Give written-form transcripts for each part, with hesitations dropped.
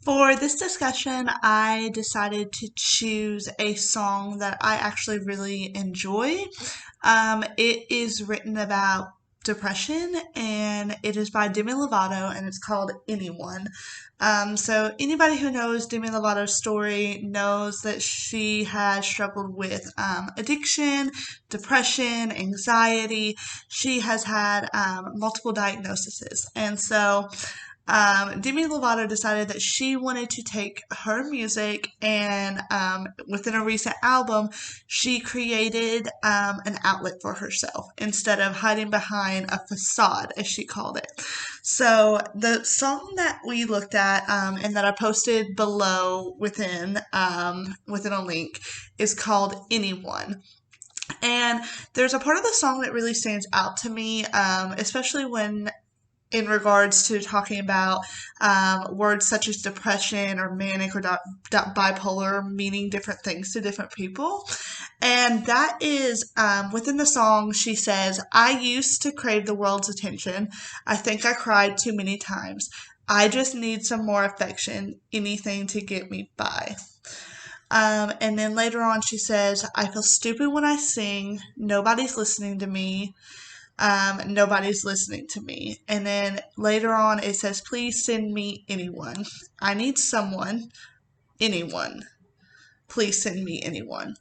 For this discussion, I decided to choose a song that I actually really enjoy. It is written about depression and it is by Demi Lovato and it's called Anyone. So anybody who knows Demi Lovato's story knows that she has struggled with addiction, depression, anxiety. She has had multiple diagnoses. And so Demi Lovato decided that she wanted to take her music and within a recent album, she created an outlet for herself instead of hiding behind a facade, as she called it. So the song that we looked at and that I posted below within a link is called Anyone. And there's a part of the song that really stands out to me, especially when in regards to talking about words such as depression or manic or bipolar meaning different things to different people. And that is within the song, she says, I used to crave the world's attention. I think I cried too many times. I just need some more affection, anything to get me by. And then later on, she says, I feel stupid when I sing. Nobody's listening to me. Nobody's listening to me. And then later on, it says, please send me anyone. I need someone, anyone. Please send me anyone.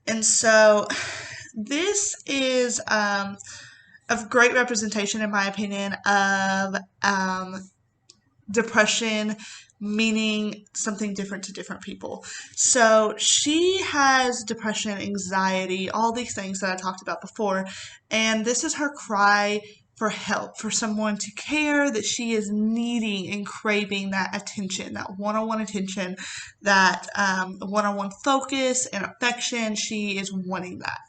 And so this is a great representation, in my opinion, of depression meaning something different to different people. So she has depression, anxiety, all these things that I talked about before, and this is her cry for help, for someone to care, that she is needing and craving that attention, that one-on-one attention, that one-on-one focus and affection. She is wanting that.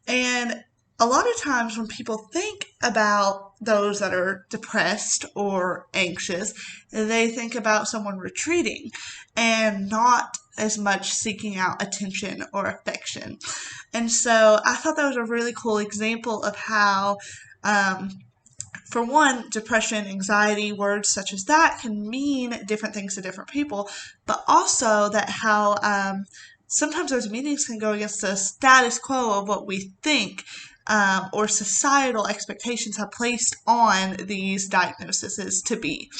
And a lot of times when people think about those that are depressed or anxious, they think about someone retreating and not as much seeking out attention or affection. And so I thought that was a really cool example of how, for one, depression, anxiety, words such as that can mean different things to different people, but also that how sometimes those meanings can go against the status quo of what we think or societal expectations have placed on these diagnoses to be.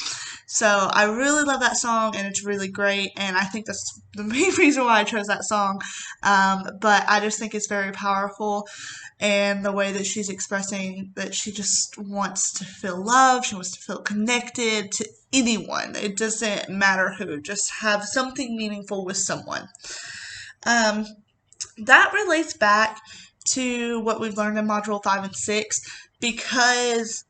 So I really love that song and it's really great. And I think that's the main reason why I chose that song. But I just think it's very powerful. And the way that she's expressing that she just wants to feel loved, she wants to feel connected to anyone. It doesn't matter who, just have something meaningful with someone. Um, that relates back to what we've learned in Module 5 and 6 because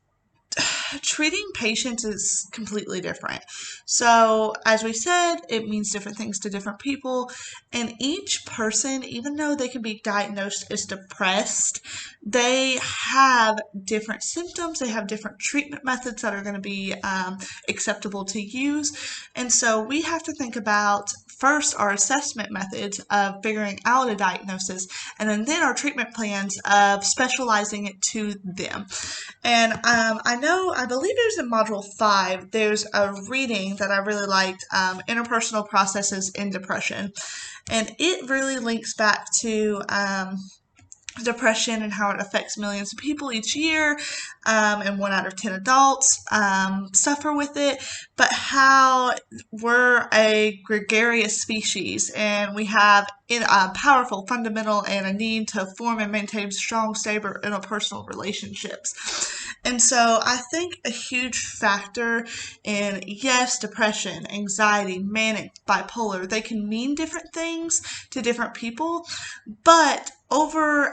treating patients is completely different. So, as we said, it means different things to different people, and each person, even though they can be diagnosed as depressed, they have different symptoms, they have different treatment methods that are going to be acceptable to use, and so we have to think about first our assessment methods of figuring out a diagnosis, and then our treatment plans of specializing it to them. And I believe it was in Module 5, there's a reading that I really liked, Interpersonal Processes in Depression. And it really links back to depression and how it affects millions of people each year, and 1 out of 10 adults suffer with it, but how we're a gregarious species and we have a powerful fundamental and a need to form and maintain strong, stable interpersonal relationships. And so I think a huge factor in, yes, depression, anxiety, manic, bipolar, they can mean different things to different people, but over,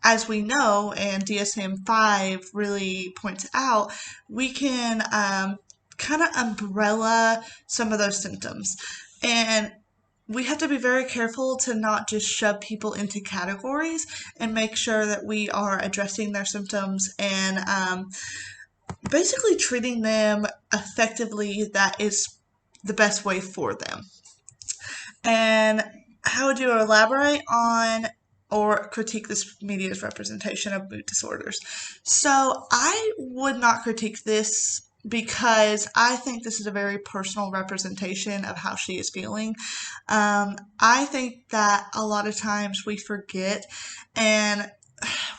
as we know, and DSM-5 really points out, we can kind of umbrella some of those symptoms. And we have to be very careful to not just shove people into categories and make sure that we are addressing their symptoms and basically treating them effectively. That is the best way for them. And how would you elaborate on or critique this media's representation of mood disorders? So I would not critique this because I think this is a very personal representation of how she is feeling. I think that a lot of times we forget, and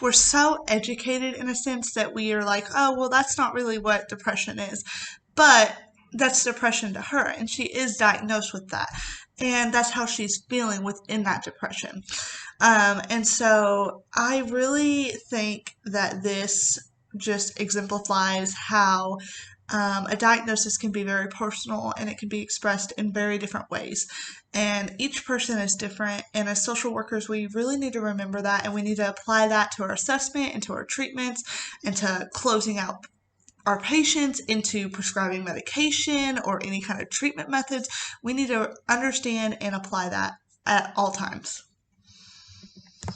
we're so educated in a sense that we are like, oh, well, that's not really what depression is. But that's depression to her, and she is diagnosed with that. And that's how she's feeling within that depression. And so I really think that this just exemplifies how a diagnosis can be very personal and it can be expressed in very different ways. And each person is different. And as social workers, we really need to remember that, and we need to apply that to our assessment and to our treatments and to closing out our patients, into prescribing medication or any kind of treatment methods. We need to understand and apply that at all times.